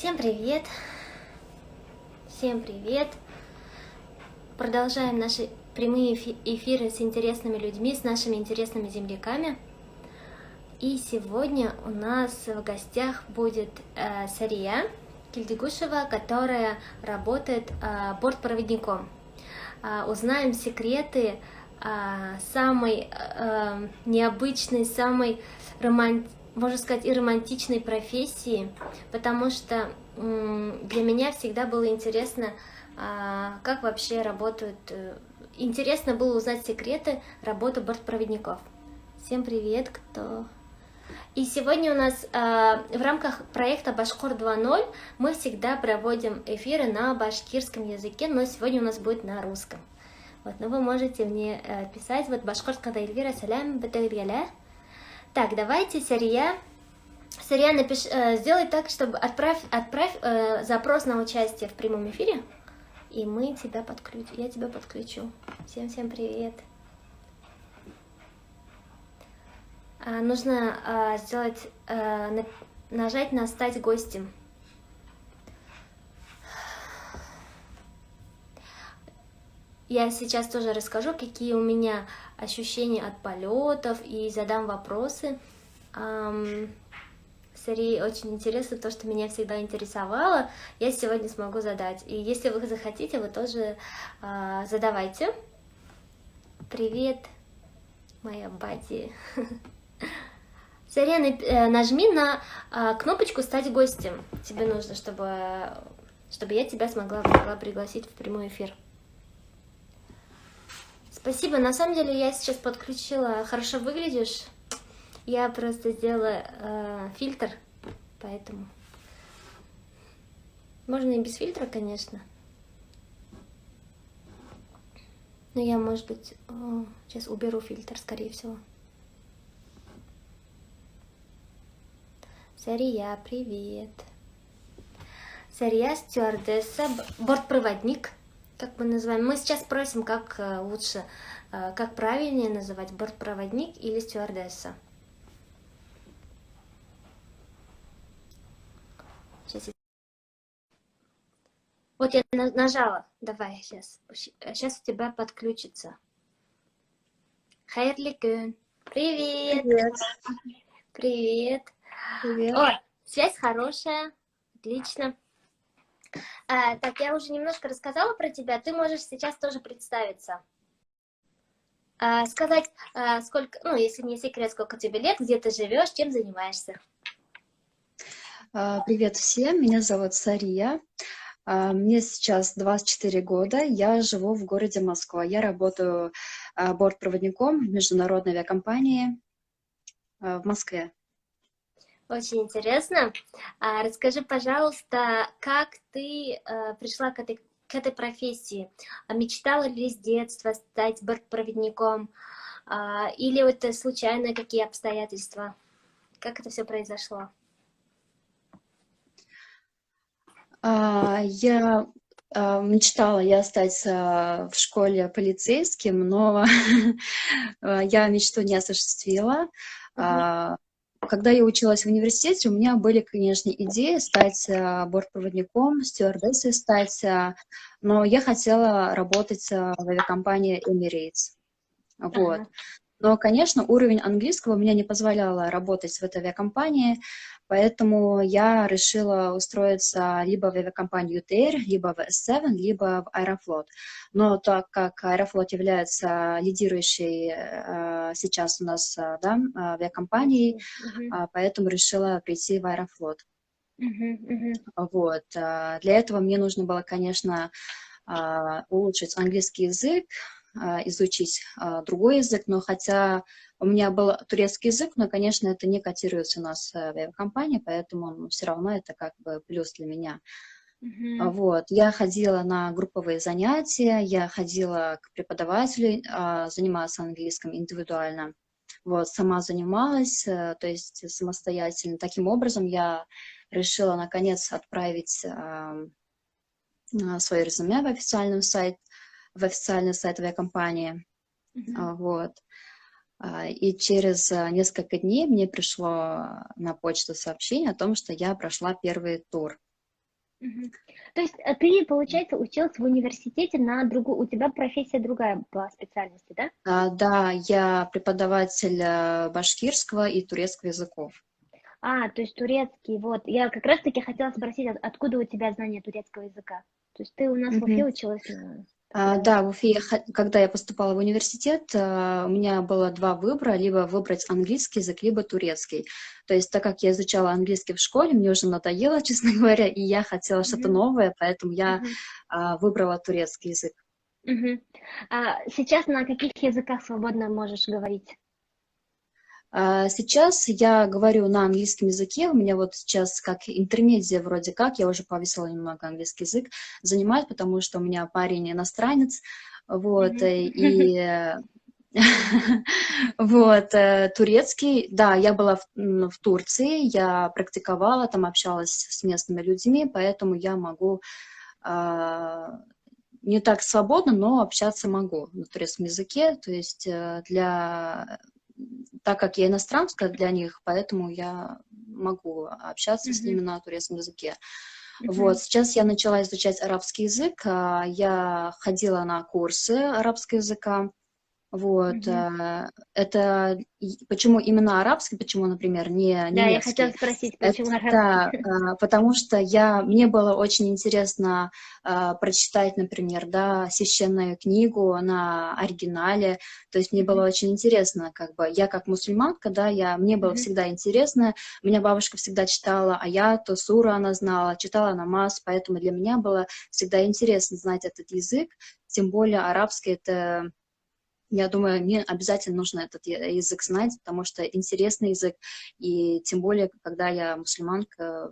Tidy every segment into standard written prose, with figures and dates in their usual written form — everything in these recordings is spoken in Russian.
Всем привет! Всем привет! Продолжаем наши прямые эфиры с интересными людьми, с нашими интересными земляками. И сегодня у нас в гостях будет Сария Кильдигушева, которая работает бортпроводником. Узнаем секреты самой необычной, самой можно сказать, и романтичной профессии, потому что для меня всегда было интересно, как вообще работают, интересно было узнать секреты работы бортпроводников. Всем привет, кто... И сегодня у нас в рамках проекта Башкор 2.0 мы всегда проводим эфиры на башкирском языке, но сегодня у нас будет на русском. Вот, но вы можете мне писать, вот башкорская Эльвира, салям, бетагриаля. Так, давайте, Сария, сделай так, чтобы отправь запрос на участие в прямом эфире, и мы тебя подключим, я тебя подключу. Всем привет. Нужно нажать на «Стать гостем». Я сейчас тоже расскажу, какие у меня ощущения от полетов, и задам вопросы. Сарии очень интересно то, что меня всегда интересовало. Я сегодня смогу задать. И если вы захотите, вы тоже задавайте. Привет, моя бади. Сария, нажми на кнопочку «Стать гостем». Тебе нужно, чтобы я тебя могла пригласить в прямой эфир. Спасибо. На самом деле я сейчас подключила. Хорошо выглядишь. Я просто сделала фильтр, поэтому можно и без фильтра, конечно. Но я, может быть, сейчас уберу фильтр, скорее всего. Сария, привет. Сария, стюардесса, бортпроводник, как мы называем. Мы сейчас спросим, как лучше, как правильнее называть, бортпроводник или стюардесса. Сейчас. Вот я нажала. Давай, сейчас. Сейчас у тебя подключится. Хайрли кун. Привет. Привет. Привет. Привет. О, связь хорошая. Отлично. Так, я уже немножко рассказала про тебя. Ты можешь сейчас тоже представиться. Сказать, сколько, ну, если не секрет, сколько тебе лет, где ты живешь, чем занимаешься. Привет всем, меня зовут Сария. Мне сейчас 24 года, я живу в городе Москва. Я работаю бортпроводником в международной авиакомпании в Москве. Очень интересно. Расскажи, пожалуйста, как ты пришла к этой профессии? Мечтала ли с детства стать бортпроводником? Или это случайно какие обстоятельства? Как это все произошло? Я мечтала стать в школе полицейским, но я мечту не осуществила. Когда я училась в университете, у меня были, конечно, идеи стать бортпроводником, стюардессой стать, но я хотела работать в авиакомпании Emirates. Вот. Ага. Но, конечно, уровень английского мне не позволял работать в этой авиакомпании, поэтому я решила устроиться либо в авиакомпанию UTR, либо в S7, либо в Аэрофлот. Но так как Аэрофлот является лидирующей сейчас у нас авиакомпанией, поэтому решила прийти в Аэрофлот. Вот. Для этого мне нужно было, конечно, улучшить английский язык, изучить другой язык, но хотя у меня был турецкий язык, но, конечно, это не котируется у нас в авиакомпании, поэтому все равно это как бы плюс для меня. Вот. Я ходила на групповые занятия, я ходила к преподавателю, заниматься английским индивидуально. Вот, сама занималась, то есть самостоятельно. Таким образом, я решила, наконец, отправить свое резюме в официальный сайт авиакомпании. Вот. И через несколько дней мне пришло на почту сообщение о том, что я прошла первый тур. Мгм. То есть ты, получается, учился в университете на другую, у тебя профессия другая была специальности, да? Да, я преподаватель башкирского и турецкого языков. То есть турецкий, вот. Я как раз-таки хотела спросить, откуда у тебя знание турецкого языка? То есть ты у нас в Уфе училась на Да, в преподавателя. Уфе, когда я поступала в университет, у меня было два выбора, либо выбрать английский язык, либо турецкий. То есть, так как я изучала английский в школе, мне уже надоело, честно говоря, и я хотела что-то Мгм, новое, поэтому я мгм, выбрала турецкий язык. мгм. Сейчас на каких языках свободно можешь говорить? Сейчас я говорю на английском языке, у меня вот сейчас как интермедиа вроде как, я уже повысила немного английский язык, занимать, потому что у меня парень иностранец, вот, Мгм. вот, турецкий, да, я была в Турции, я практиковала, там общалась с местными людьми, поэтому я могу а, не так свободно, но общаться могу на турецком языке, то есть так как я иностранка для них, поэтому я могу общаться с Мгм, ними на турецком языке. Вот, мгм, сейчас я начала изучать арабский язык, я ходила на курсы арабского языка, вот, мгм. почему именно арабский, почему, например, не Да, я хотела немецкий? спросить, Это, почему арабский? да, потому что мне было очень интересно прочитать, например, да, священную книгу на оригинале, то есть мне было Мгм, очень интересно, как бы, я как мусульманка, да, мне было мгм, всегда интересно, меня бабушка всегда читала аят, суру она знала, читала намаз, поэтому для меня было всегда интересно знать этот язык, тем более арабский это я думаю, мне обязательно нужно этот язык знать, потому что интересный язык, и тем более, когда я мусульманка,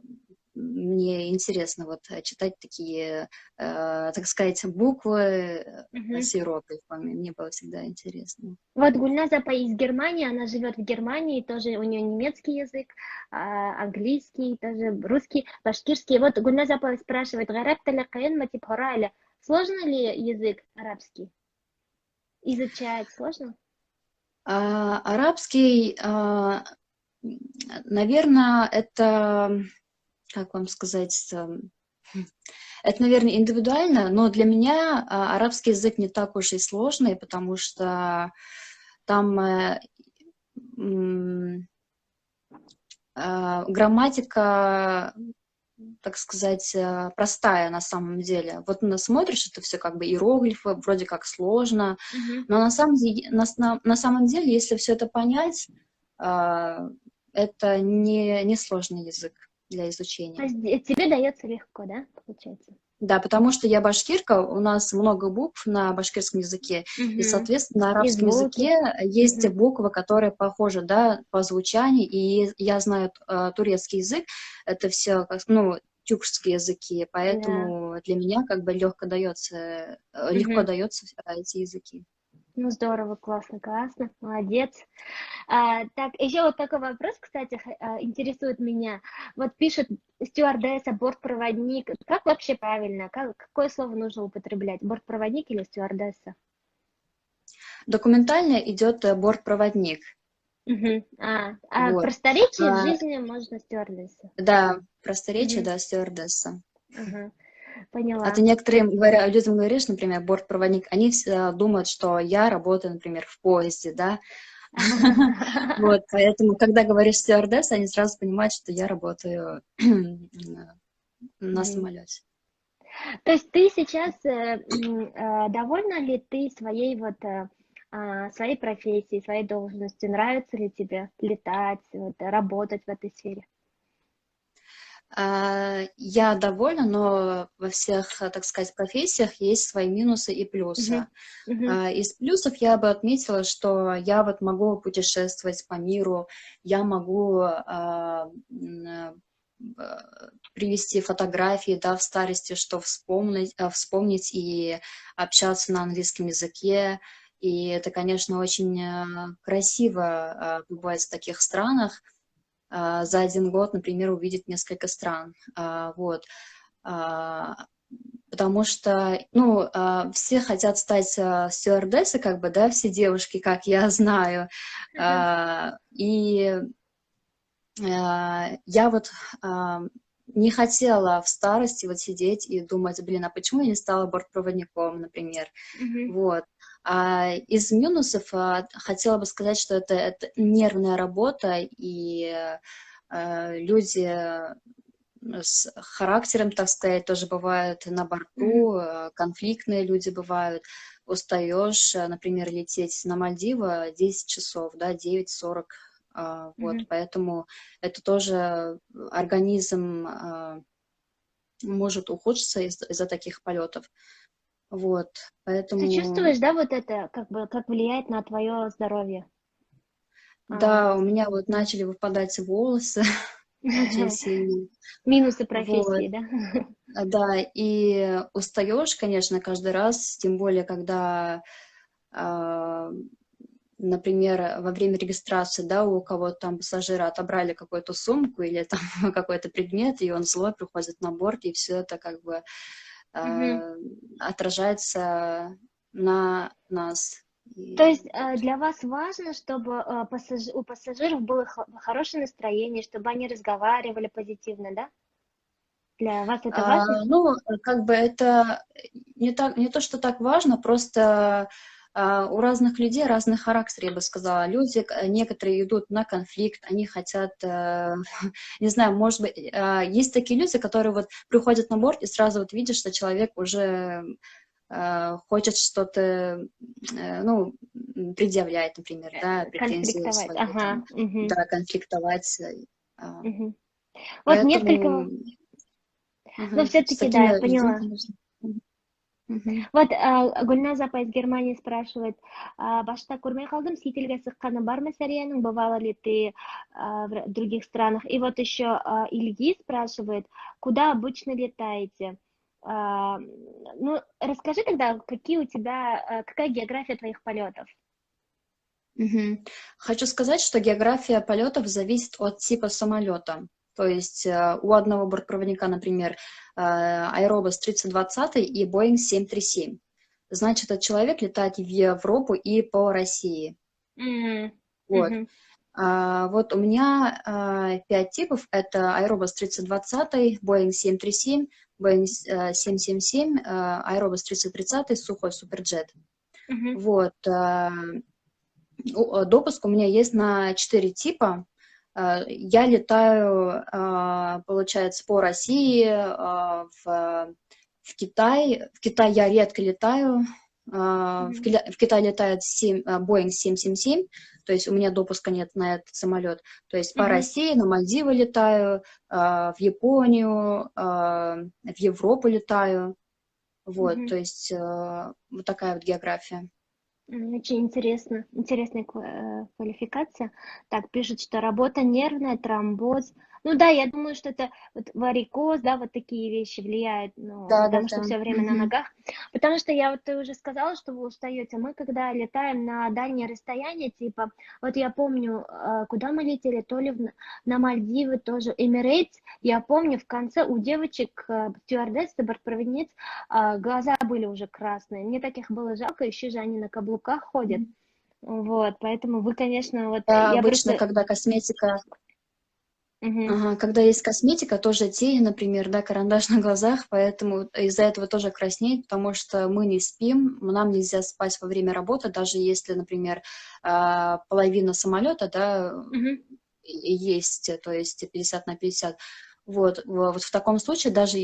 мне интересно вот читать такие, так сказать, буквы мгм. с иероглифами. Мне было всегда интересно. Вот Гульназа из Германии, она живет в Германии, тоже у нее немецкий язык, английский, тоже русский, башкирский. Вот Гульназа спрашивает, «Гарабта ля каен матип хора?» Сложно ли язык арабский? Изучать сложно? Арабский, наверное, это, как вам сказать, это, наверное, индивидуально, но для меня арабский язык не так уж и сложный, потому что там м, грамматика, так сказать, простая на самом деле. Вот смотришь, это все как бы иероглифы, вроде как сложно, Мгм. но на самом деле, если все это понять, а, это не сложный язык для То изучения. есть тебе дается легко, да, получается? Да, потому что я башкирка, у нас много букв на башкирском языке, и, Мгм. соответственно, на И арабском звуки. языке есть Мгм. буквы, которые похожи, да, по звучанию, и я знаю турецкий язык, это все, ну, тюркские языки, Да. поэтому для меня как бы легко Мгм. дается эти языки. Ну, здорово, классно, классно, молодец. Так, еще вот такой вопрос, кстати, интересует меня. Вот пишет стюардесса, бортпроводник. Как вообще правильно? Какое слово нужно употреблять? Бортпроводник или стюардесса? Документально идет бортпроводник, Мгм. А в вот. просторечии в А, жизни можно стюардесса. да, просторечие, Мгм. да, стюардесса. Ага. А ты Поняла. некоторым людям говоришь, например, бортпроводник, они думают, что я работаю, например, в поезде, да. Вот, поэтому, когда говоришь стюардесс, они сразу понимают, что я работаю на Мгм. самолете. То есть ты сейчас довольна ли ты своей профессией, своей должностью? Нравится ли тебе летать, вот, работать в этой сфере? Я довольна, но во всех, так сказать, профессиях есть свои минусы и Мгм. плюсы. Мгм. Из плюсов я бы отметила, что я вот могу путешествовать по миру, я могу привести фотографии, да, в старости, что вспомнить и общаться на английском языке. И это, конечно, очень красиво бывает в таких странах. За один год, например, увидеть несколько стран. Вот. А, Потому что, ну, все хотят стать стюардессой, как бы, да, все девушки, как я знаю. Ага. И я вот не хотела в старости вот сидеть и думать, блин, а почему я не стала бортпроводником, например. Мгм. Вот. А из минусов хотела бы сказать, что это нервная работа, и люди с характером, так сказать, тоже бывают на Мгм. борту, конфликтные люди бывают. Устаешь, например, лететь на Мальдивы 10 часов, да, 9:40, вот, Мгм. поэтому это тоже организм может ухудшиться из-за таких полетов, вот, Ты поэтому, чувствуешь, да, вот это, как бы, как влияет на твое здоровье? А, да, у меня вот начали выпадать волосы очень сильно, Минусы вот. профессии, да? Да, и устаешь, конечно, каждый раз, тем более, когда, а, например, во время регистрации, да, у кого-то там пассажира отобрали какую-то сумку или там какой-то предмет, и он злой приходит на борт, и все это как бы Мгм. а, отражается на нас. То И есть вот. для вас важно, чтобы у пассажиров было хорошее настроение, чтобы они разговаривали позитивно, да? Для вас это важно? Ну, как бы это не то, что так важно, просто у разных людей разный характер, я бы сказала. Люди, некоторые идут на конфликт, они хотят, не знаю, может быть, есть такие люди, которые вот приходят на борт и сразу вот видишь, что человек уже хочет что-то, ну, предъявлять, например, да, претензии Конфликтовать. свои, там, Ага. Мгм. да, конфликтовать. а, Мгм. Вот несколько... Поэтому Но с все-таки, да, такими я людьми, поняла. конечно. Мгм. Вот Гульназ апа из Германии спрашивает, башта көрмей қалдым, сетелге сыққаны бар ма Сарияның, бывала ли ты в других странах? И вот еще Ильги спрашивает, куда обычно летаете? А, Ну, расскажи тогда, какие у тебя, какая география твоих полетов? Мгм. Хочу сказать, что география полетов зависит от типа самолета. То есть у одного бортпроводника, например, Airbus 3020 и Boeing 737. Значит, этот человек летает в Европу и по России. М, Вот. мгм, Вот у меня 5 типов. Это Airbus 3020, Boeing 737, Boeing 777, Airbus 3030, сухой суперджет. мгм, Вот. Допуск у меня есть на 4 типа. Я летаю, получается, по России, в Китай. В Китай я редко летаю. мгм, В Китай летает Boeing 777, то есть у меня допуска нет на этот самолет. То есть по мгм, России, на Мальдивы летаю, в Японию, в Европу летаю. Вот, мгм. то есть вот такая вот география. Очень интересно, интересная квалификация. Так, пишут, что работа нервная, тромбоз. Ну да, я думаю, что это вот варикоз, да, вот такие вещи влияют, ну, Да, да, потому что да. все время на Мгм. ногах. Потому что я вот, ты уже сказала, что вы устаете. Мы когда летаем на дальние расстояния, типа, вот я помню, куда мы летели, то ли на Мальдивы тоже, Emirates, я помню, в конце у девочек, стюардесс, бортпроводниц, глаза были уже красные. Мне таких было жалко, еще же они на каблуках ходят. Вот, поэтому вы, конечно, вот Да, я обычно, просто... когда косметика, Мгм. ага, когда есть косметика, тоже тени, например, да, карандаш на глазах, поэтому из-за этого тоже краснеет, потому что мы не спим, нам нельзя спать во время работы, даже если, например, половина самолета, да, Мгм. есть, то есть 50/50. Вот, вот в таком случае даже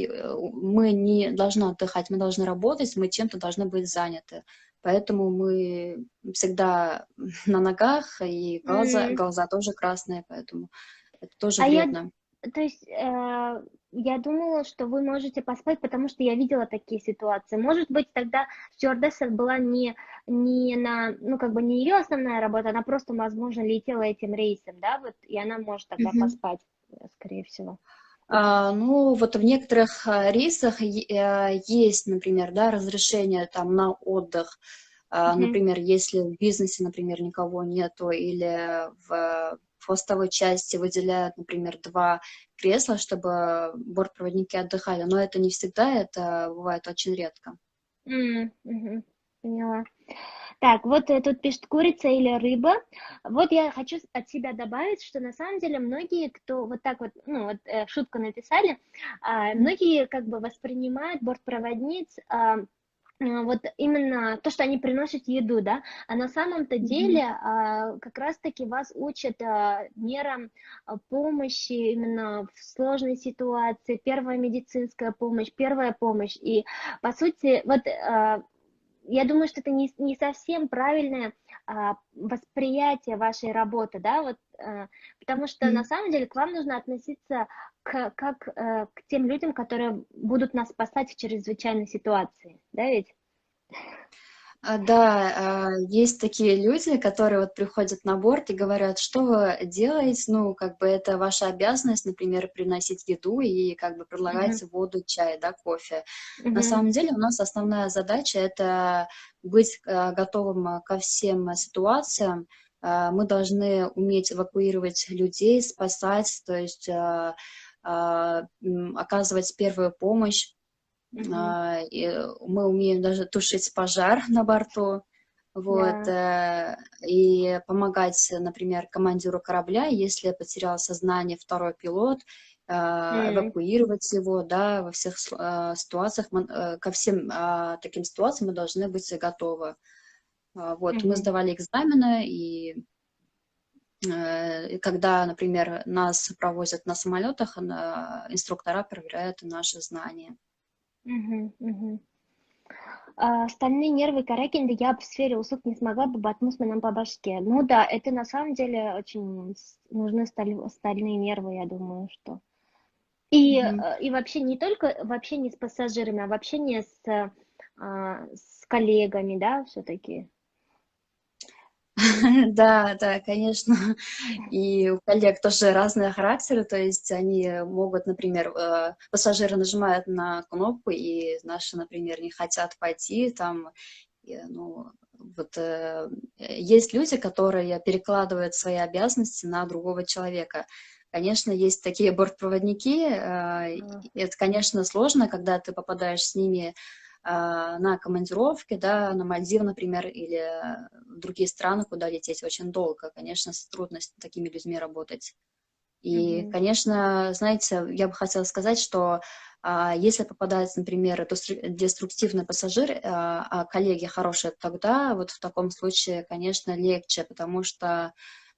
мы не должны отдыхать, мы должны работать, мы чем-то должны быть заняты. Поэтому мы всегда на ногах, и М. глаза тоже красные, поэтому это тоже А я, вредно. то есть, я думала, что вы можете поспать, потому что я видела такие ситуации. Может быть, тогда стюардесса была не на, ну, как бы не ее основная работа, она просто, возможно, летела этим рейсом, да, вот, и она может тогда Мгм. поспать, скорее всего. Ну, вот в некоторых рейсах есть, например, да, разрешение там на отдых. Мгм. Например, если в бизнесе, например, никого нету, или в хвостовой части выделяют, например, 2 кресла, чтобы бортпроводники отдыхали. Но это не всегда, это бывает очень редко. Мгм. Поняла. Так, вот тут пишет курица или рыба. Вот я хочу от себя добавить, что на самом деле многие, кто вот так вот, ну вот шутку написали, многие как бы воспринимают бортпроводниц вот именно то, что они приносят еду, да, а на самом-то деле Мгм. как раз-таки вас учат мерам помощи именно в сложной ситуации, первая медицинская помощь, первая помощь. И по сути, вот я думаю, что это не совсем правильное восприятие вашей работы, да, вот, потому что на Мгм. самом деле к вам нужно относиться к тем людям, которые будут нас спасать в чрезвычайной ситуации, да, ведь? Да, есть такие люди, которые вот приходят на борт и говорят, что вы делаете, ну, как бы это ваша обязанность, например, приносить еду и как бы Мгм, предлагать воду, чай, да, кофе. На мгм, самом деле у нас основная задача — это быть готовым ко всем ситуациям. Мы должны уметь эвакуировать людей, спасать, то есть оказывать первую помощь. мгм. Мы умеем даже тушить пожар на борту, вот, Да. и помогать, например, командиру корабля, если потерял сознание второй пилот, М, эвакуировать его, да, во всех ситуациях, ко всем таким ситуациям мы должны быть готовы. Вот, мы мгм, сдавали экзамены, и когда, например, нас провозят на самолетах, инструктора проверяют наши знания. мгм, мгм. Стальные нервы Каракинда я в сфере услуг не смогла бы батнуть нам по башке. Ну да, это на самом деле очень нужны стальные нервы, я думаю, что. Мгм. И вообще не только в общении с пассажирами, а в общении с коллегами, да, все-таки. Да, да, конечно. И у коллег тоже разные характеры, то есть они могут, например, пассажиры нажимают на кнопку, и наши, например, не хотят пойти, там, ну, вот есть люди, которые перекладывают свои обязанности на другого человека. Конечно, есть такие бортпроводники, и это, конечно, сложно, когда ты попадаешь с ними на командировке, да, на Мальдивы, например, или в другие страны, куда лететь очень долго. Конечно, трудно с такими людьми работать. И, Мгм, конечно, знаете, я бы хотела сказать, что если попадается, например, деструктивный пассажир, а коллеги хорошие, тогда вот в таком случае, конечно, легче, потому что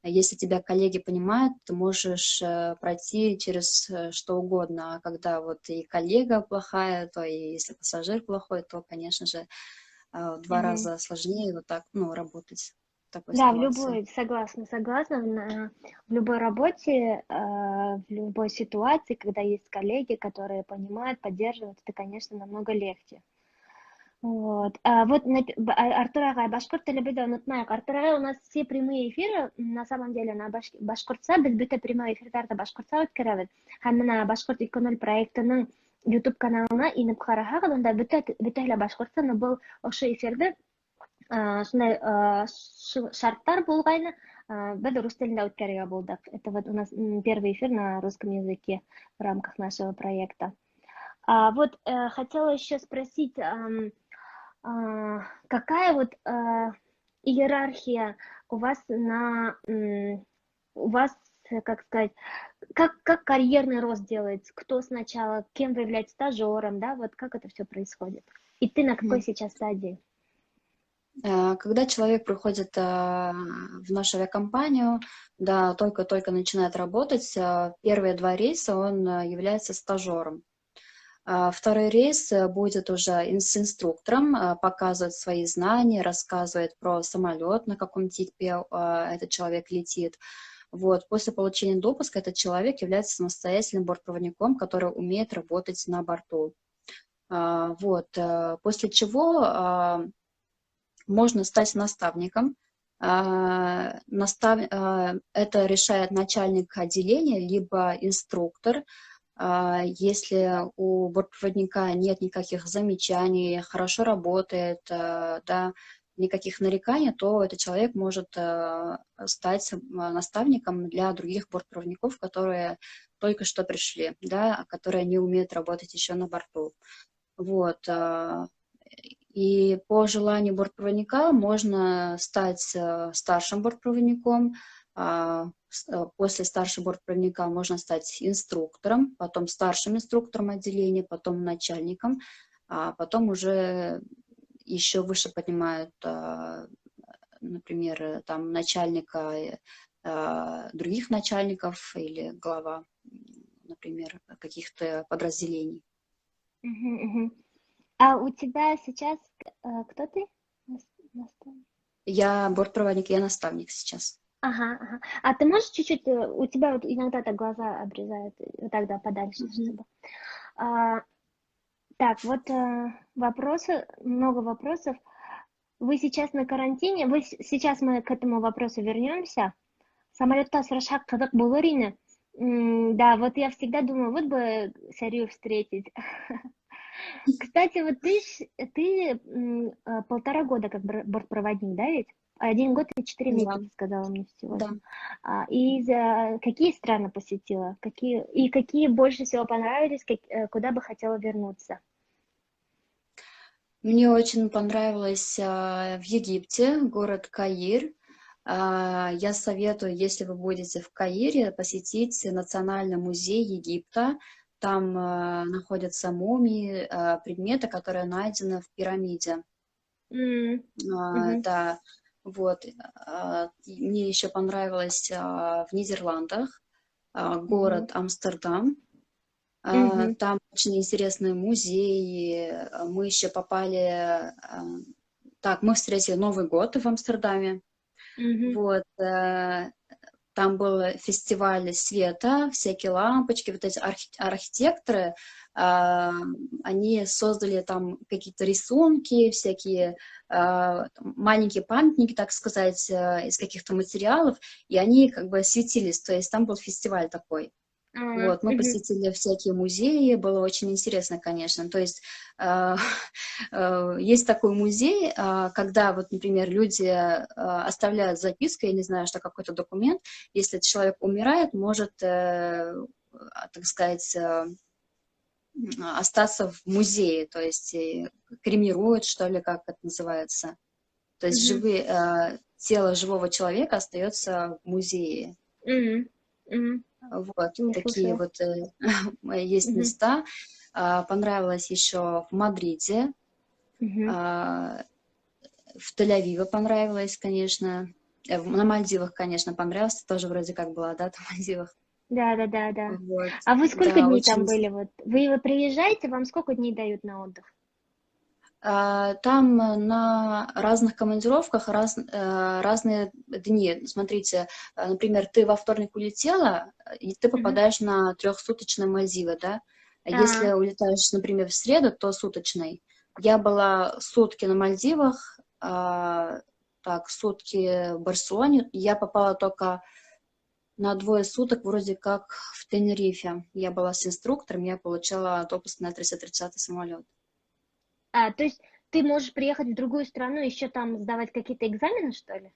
если тебя коллеги понимают, ты можешь пройти через что угодно. А когда вот и коллега плохая, то и если пассажир плохой, то, конечно же, в два мгм. раза сложнее вот так, ну, работать в такой Да, в ситуации. любой, согласна, согласна, в любой работе, в любой ситуации, когда есть коллеги, которые понимают, поддерживают, это, конечно, намного легче. Вот. Артур Агай, башкорт теле биде онытмайык. Артур Агай, у нас все прямые эфиры, на самом деле, на башкортса, без бөтә прямой эфирларда башкортса үткәрәбез. Һәм менә Башкорт 2.0 проектының YouTube каналына инеп карасагыз, анда бөтәһе башкортса был ошо эфирде шундай шарттар булгайны, без рус телендә үткәрергә булдык. Это вот у нас первый эфир на русском языке в рамках нашего проекта. Вот хотела еще спросить, какая вот иерархия у вас у вас, как сказать, как карьерный рост делается? Кто сначала, кем вы являетесь стажером, да? Вот как это все происходит? И ты на какой сейчас стадии? Когда человек приходит в нашу авиакомпанию, да, только-только начинает работать, первые 2 рейса он является стажером. Второй рейс будет уже с инструктором, показывает свои знания, рассказывает про самолет, на каком типе этот человек летит. Вот. После получения допуска этот человек является самостоятельным бортпроводником, который умеет работать на борту. Вот. После чего можно стать наставником. Это решает начальник отделения, либо инструктор. Если у бортпроводника нет никаких замечаний, хорошо работает, да, никаких нареканий, то этот человек может стать наставником для других бортпроводников, которые только что пришли, да, которые не умеют работать еще на борту. Вот. И по желанию бортпроводника можно стать старшим бортпроводником. После старшего бортпроводника можно стать инструктором, потом старшим инструктором отделения, потом начальником, а потом уже еще выше поднимают, например, там начальника других начальников или глава, например, каких-то подразделений. Мгм, мгм. А у тебя сейчас кто ты? Наставник? Я бортпроводник, я наставник сейчас. Ага, ага. А ты можешь чуть-чуть, у тебя вот иногда так глаза обрезают, вот тогда подальше, Мгм. чтобы. А, так, вот вопросы, много вопросов. Вы сейчас на карантине, сейчас мы к этому вопросу вернемся. Самолетта срашак кызык болор ини. Да, вот я всегда думаю, вот бы Сарию встретить. Кстати, вот ты 1,5 года как бортпроводник, да, ведь? 1 год и 4 месяца, Да, ты сказала мне да. сегодня. Какие страны посетила? Какие больше всего понравились? Куда бы хотела вернуться? Мне очень понравилось в Египте, город Каир. Я советую, если вы будете в Каире, посетить Национальный музей Египта. Там находятся мумии, предметы, которые найдены в пирамиде. М, мгм, Да, вот. И мне еще понравилось в Нидерландах мгм, город Амстердам. мгм, Там очень интересные музеи. Мы еще попали... Так, мы встретили Новый год в Амстердаме. мгм, Вот. Там был фестиваль света, всякие лампочки, вот эти архитекторы, они создали там какие-то рисунки, всякие маленькие памятники, так сказать, из каких-то материалов, и они как бы светились, то есть там был фестиваль такой. Вот, мы мгм, посетили всякие музеи, было очень интересно, конечно. То есть э, есть такой музей, когда вот, например, люди оставляют записку, я не знаю, что какой-то документ, если человек умирает, может, так сказать, остаться в музее, то есть кремируют, что ли, как это называется. То есть мгм, тело живого человека остается в музее. мгм, мгм. Вот, Не такие слышала. вот есть Мгм, места. Понравилось еще в Мадриде, мгм. а, в Тель-Авиве понравилось, конечно. На Мальдивах, конечно, понравилось. Тоже вроде как была, да, на Мальдивах. Да, да, да, да. Вот, А вы сколько да, дней там очень. были? Вот вы приезжаете, вам сколько дней дают на отдых? Там на разных командировках разные дни. Смотрите, например, ты во вторник улетела, и ты Мгм. попадаешь на трехсуточные Мальдивы, да? А если А, улетаешь, например, в среду, то суточный. Я была сутки на Мальдивах, так, сутки в Барселоне. Я попала только на 2 суток вроде как в Тенерифе. Я была с инструктором, я получала допуск на 330 самолет. то есть ты можешь приехать в другую страну, еще там сдавать какие-то экзамены, что ли?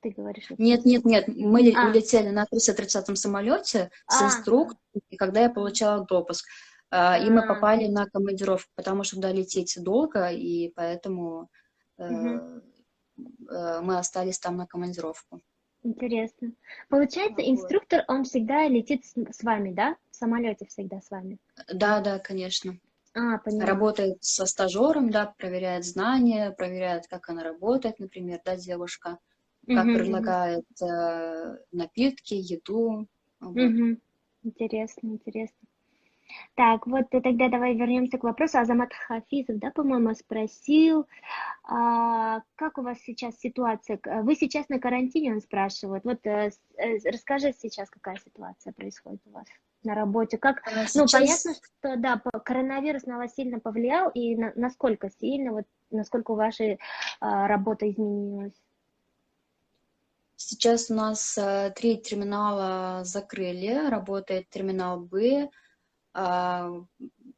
Ты говоришь вот с Нет, нет, инструктором. нет, мы А, улетели на 330 самолете с ага, инструктором, и когда я ага. получала допуск, и мы А, попали на командировку, потому что туда лететь долго, и поэтому мгм. мы остались там на командировку. Интересно. Получается, Вот. инструктор, он всегда летит с вами, да? В самолете всегда с вами. Да, да, конечно. Поняла. Работает со стажером, да, проверяет знания, проверяет, как она работает, например, да, девушка, как Мгм, мгм, предлагает напитки, еду. Вот. мгм. Интересно, интересно. Так, вот тогда давай вернемся к вопросу. Азамат Хафизов, да, по-моему, спросил, как у вас сейчас ситуация? Вы сейчас на карантине, он спрашивает. Вот расскажи сейчас, какая ситуация происходит у вас на работе. Ну, понятно, Сейчас что да, коронавирус на вас сильно повлиял, и насколько сильно, вот насколько ваша работа изменилась? Сейчас у нас 3 терминала закрыли, работает терминал Б. а,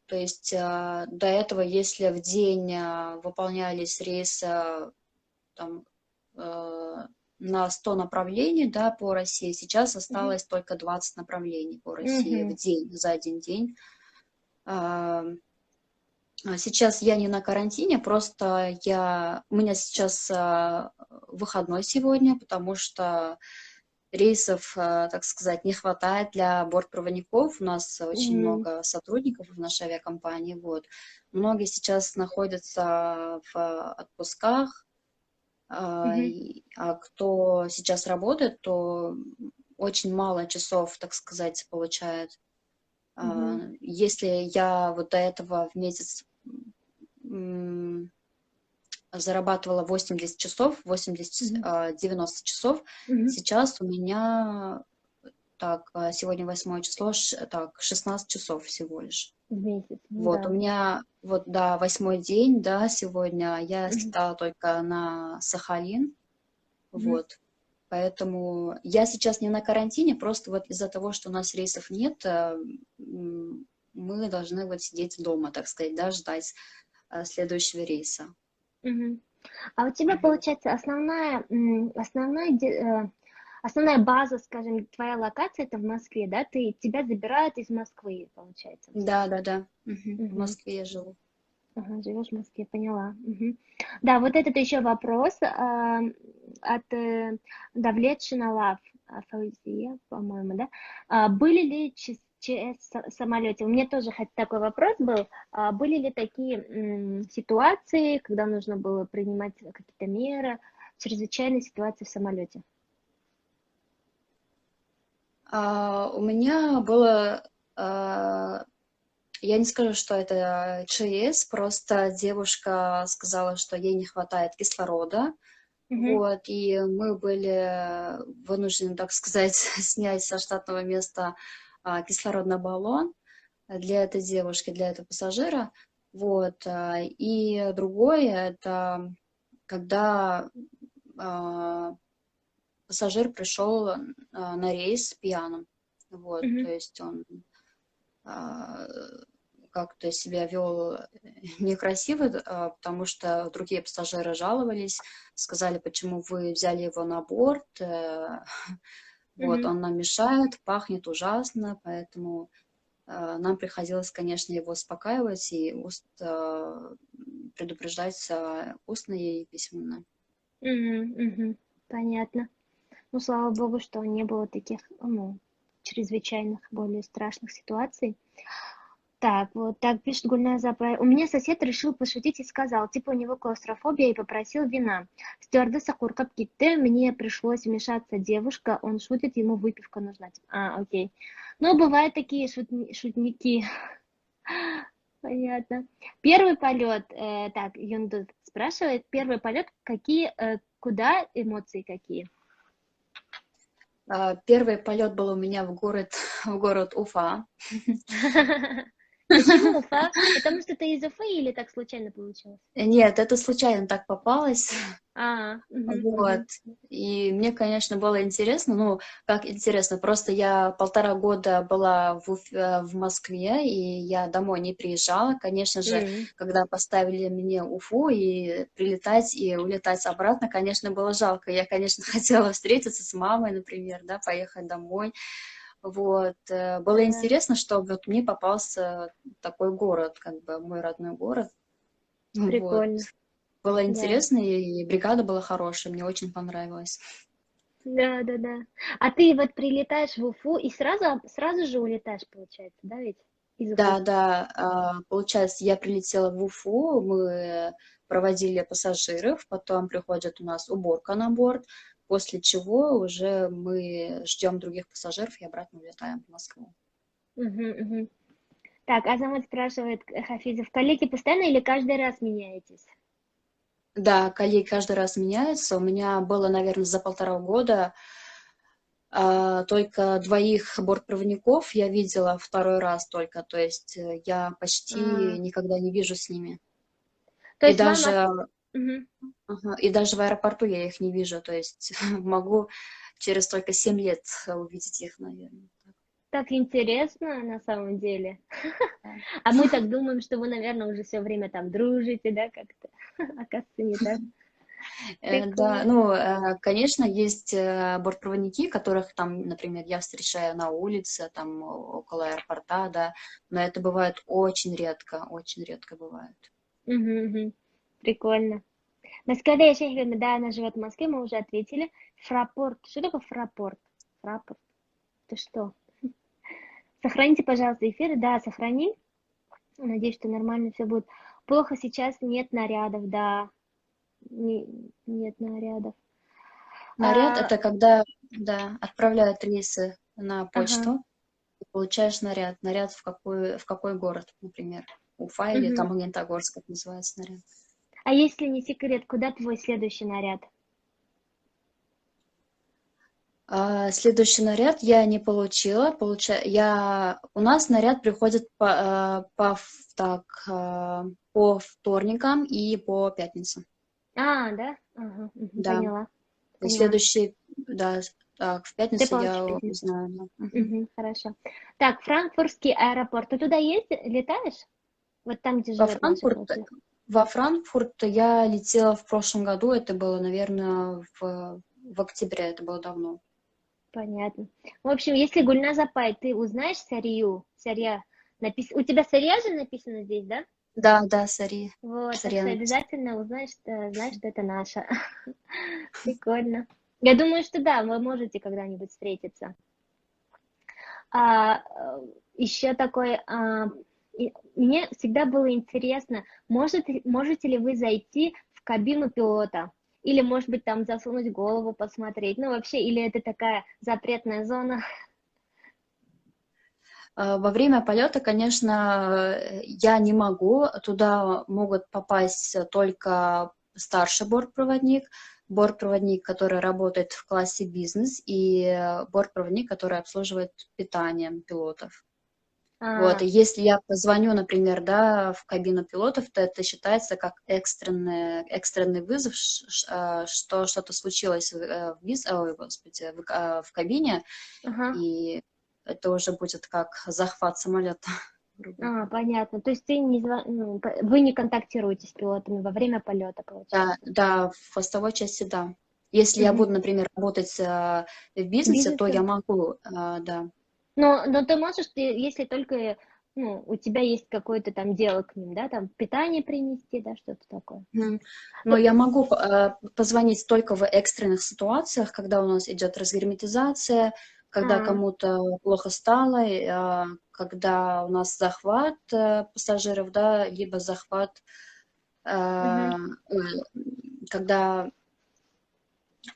То есть до этого, если в день выполнялись рейсы там, на 100 направлений, да, по России, сейчас Мгм. осталось только 20 направлений по России в Мгм. день, за один день. А, Сейчас я не на карантине, просто у меня сейчас выходной сегодня, потому что рейсов, так сказать, не хватает для бортпроводников. У нас очень Мгм. много сотрудников в нашей авиакомпании. Вот. Многие сейчас находятся в отпусках, Мгм. а кто сейчас работает, то очень мало часов, так сказать, получает. Мгм. Если я вот до этого в месяц м, зарабатывала 80 часов, 80, Мгм. 90 часов, Мгм. сейчас у меня, так, сегодня 8 число, так, 16 часов всего лишь. В месяц, ну Вот, у да. меня, вот, да, 8-й день, да, сегодня, я Мгм. слетала только на Сахалин, Мгм. вот, поэтому я сейчас не на карантине, просто вот из-за того, что у нас рейсов нет, мы должны вот сидеть дома, так сказать, да, ждать следующего рейса. Мгм. А у тебя, Вот. получается, основная база, скажем, твоя локация это в Москве, да? Тебя забирают из Москвы, получается, в Да, основном. да, да. Мгм. В Мгм. Москве я живу. Ага, живешь в Москве, поняла. Мгм. Да, вот этот еще вопрос от Давлет Шиналав, Фаузия, по-моему, да? Были ли ЧС в самолете? У меня тоже такой вопрос был. Были ли такие ситуации, когда нужно было принимать какие-то меры, чрезвычайные ситуации в самолете? У меня было, а, я не скажу, что это ЧС, просто девушка сказала, что ей не хватает кислорода, Мгм, вот, и мы были вынуждены, так сказать, снять со штатного места кислородный баллон для этой девушки, для этого пассажира, вот, и другое, это когда а, пассажир пришел на рейс пьяным. Вот, то мгм, есть он а, как-то себя вел некрасиво, потому что другие пассажиры жаловались, сказали, почему вы взяли его на борт, вот, мгм. он нам мешает, пахнет ужасно, поэтому нам приходилось, конечно, его успокаивать и предупреждать устно и письменно. Мгм, мгм. Понятно. Ну, слава богу, что не было таких, ну, чрезвычайных, более страшных ситуаций. Так, вот так пишет Гульназа. У меня сосед решил пошутить и сказал, типа у него клаустрофобия, и попросил вина. Стюардесса куркап кетті, мне пришлось вмешаться девушка, он шутит, ему выпивка нужна. Типа, окей. Ну, бывают такие шутники. Понятно. Первый полет, так, Юнду спрашивает, первый полет, куда эмоции какие? Первый полет был у меня в город Уфа. Почему Уфа? Потому что ты из Уфы или так случайно получилось? Нет, это случайно так попалось. Мгм, Вот. мгм, И мне, конечно, было интересно, ну, как интересно, просто я 1,5 года была в Москве, и я домой не приезжала. Конечно же, м, когда поставили мне Уфу и прилетать и улетать обратно, конечно, было жалко. Я, конечно, хотела встретиться с мамой, например, да, поехать домой. Вот. Было да, интересно, что вот мне попался такой город, как бы мой родной город. Вот. прикольно, Было да, интересно, и бригада была хорошая, мне очень понравилось. да, да, да. А ты вот прилетаешь в Уфу и сразу же улетаешь, получается, да, ведь из Уфы? Да, да, получается, я прилетела в Уфу, мы проводили пассажиров, потом приходит у нас уборка на борт, после чего уже мы ждем других пассажиров и обратно улетаем в Москву. Мгм, мгм. Так, Азамат спрашивает, Хафизов, коллеги постоянно или каждый раз меняетесь? Да, коллеги каждый раз меняются. У меня было, наверное, за 1,5 года только двоих бортпроводников я видела второй раз только, то есть я почти А, никогда не вижу с ними. то И есть вам даже, Мгм. ага, и даже в аэропорту я их не вижу, то есть могу через только 7 лет увидеть их, наверное. Так интересно на самом деле. Да. А мы так думаем, что вы, наверное, уже все время там дружите, да, как-то. Оказывается, не так. Да, Прикольно. ну, конечно, есть бортпроводники, которых там, например, я встречаю на улице, там, около аэропорта, да, но это бывает очень редко бывает. Мгм, мгм. Прикольно. Москва, шеф, да, она живет в Москве, мы уже ответили. Фрапорт. Что такое фрапорт? Фрапорт. Это что? Сохраните, пожалуйста, эфир. Да, сохрани. Надеюсь, что нормально все будет. Плохо сейчас, нет нарядов, да. Нет нарядов. Наряд — А, это когда, да, отправляют рейсы на ага. почту, и получаешь наряд. Наряд в какой город, например. Уфа или Мгм. там Магнитогорск, как называется наряд. А если не секрет, куда твой следующий наряд? Следующий наряд я не получила. У нас наряд приходит по вторникам и по пятницам. А, да? Ага, мгм, Да. поняла, И поняла. следующий, да, так, в Ты пятницу получишь в я пятницу. узнаю. Да. Мгм. Мгм, хорошо. Так, Франкфуртский аэропорт. Ты туда летаешь? Вот там, где Во живет наша Франкфурт, получается. во Франкфурт я летела в прошлом году. Это было, наверное, в октябре. Это было давно. Понятно. В общем, если Гульназапай, ты узнаешь Сарию, Сария, у тебя Сария же написано здесь, да? Да, да, Сари. Вот, так что Сарьяна. обязательно узнаешь, знаешь, что это наша. Прикольно. Я думаю, что да, вы можете когда-нибудь встретиться. Еще такой, мне всегда было интересно, можете ли вы зайти в кабину пилота? Или, может быть, там засунуть голову, посмотреть? Ну, вообще, или это такая запретная зона? Во время полета, конечно, я не могу. Туда могут попасть только старший бортпроводник, который работает в классе бизнес, и бортпроводник, который обслуживает питание пилотов. Вот, и А, если я позвоню, например, да, в кабину пилотов, то это считается как экстренный вызов, что что-то случилось ой, господи, в кабине, ага. и это уже будет как захват самолета, грубо говоря. Понятно. То есть вы не контактируете с пилотами во время полета, Да, получается? да, в хвостовой части, да. Если я Мгм. буду, например, работать в бизнесе, то Бизнесы? я могу, да. Но ты можешь, если только у тебя есть какое-то там дело к ним, да, там питание принести, да, что-то такое. Мгм. Но Ну, я могу позвонить только в экстренных ситуациях, когда у нас идет разгерметизация, когда а, кому-то плохо стало, когда у нас захват пассажиров, да, либо захват, мгм, когда